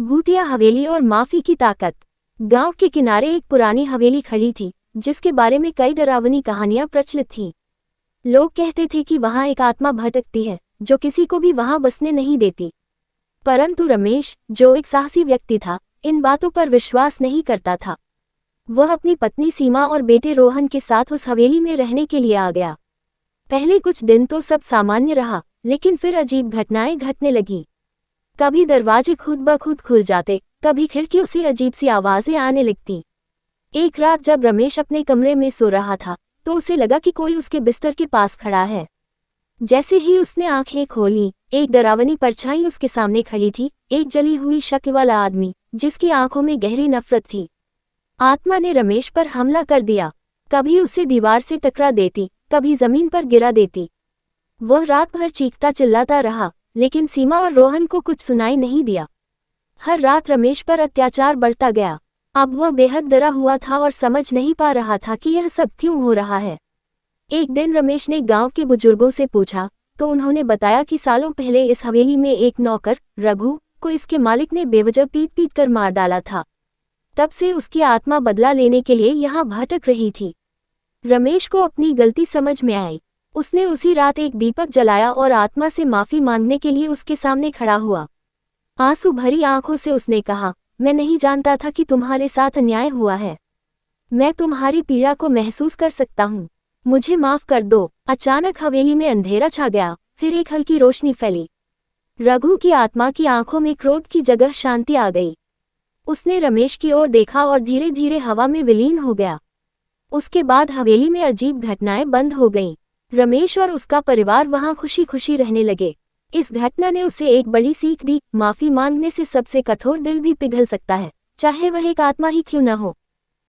भूतिया हवेली और माफी की ताकत। गांव के किनारे एक पुरानी हवेली खड़ी थी, जिसके बारे में कई डरावनी कहानियां प्रचलित थीं। लोग कहते थे कि वहां एक आत्मा भटकती है, जो किसी को भी वहां बसने नहीं देती। परंतु रमेश, जो एक साहसी व्यक्ति था, इन बातों पर विश्वास नहीं करता था। वह अपनी पत्नी सीमा और बेटे रोहन के साथ उस हवेली में रहने के लिए आ गया। पहले कुछ दिन तो सब सामान्य रहा, लेकिन फिर अजीब घटनाएं घटने लगीं। कभी दरवाजे खुद ब खुद खुल जाते, कभी खिड़कियों से अजीब सी आवाजें आने लगती। एक रात जब रमेश अपने कमरे में सो रहा था, तो उसे लगा कि कोई उसके बिस्तर के पास खड़ा है। जैसे ही उसने आंखें खोलीं, एक डरावनी परछाई उसके सामने खड़ी थी, एक जली हुई शक्ल वाला आदमी, जिसकी आंखों में गहरी नफरत थी। आत्मा ने रमेश पर हमला कर दिया। कभी उसे दीवार से टकरा देती, कभी जमीन पर गिरा देती। वह रात भर चीखता चिल्लाता रहा, लेकिन सीमा और रोहन को कुछ सुनाई नहीं दिया। हर रात रमेश पर अत्याचार बढ़ता गया। अब वह बेहद डरा हुआ था और समझ नहीं पा रहा था कि यह सब क्यों हो रहा है। एक दिन रमेश ने गांव के बुजुर्गों से पूछा, तो उन्होंने बताया कि सालों पहले इस हवेली में एक नौकर, रघु, को इसके मालिक ने बेवजह पीट पीट कर मार डाला था। तब से उसकी आत्मा बदला लेने के लिए यहाँ भटक रही थी। रमेश को अपनी गलती समझ में आई। उसने उसी रात एक दीपक जलाया और आत्मा से माफी मांगने के लिए उसके सामने खड़ा हुआ। आंसू भरी आंखों से उसने कहा, मैं नहीं जानता था कि तुम्हारे साथ अन्याय हुआ है। मैं तुम्हारी पीड़ा को महसूस कर सकता हूँ। मुझे माफ कर दो। अचानक हवेली में अंधेरा छा गया, फिर एक हल्की रोशनी फैली। रघु की आत्मा की आंखों में क्रोध की जगह शांति आ गई। उसने रमेश की ओर देखा और धीरे धीरे हवा में विलीन हो गया। उसके बाद हवेली में अजीब घटनाएं बंद हो गईं। रमेश और उसका परिवार वहां खुशी खुशी रहने लगे। इस घटना ने उसे एक बड़ी सीख दी, माफी मांगने से सबसे कठोर दिल भी पिघल सकता है, चाहे वह एक आत्मा ही क्यों न हो।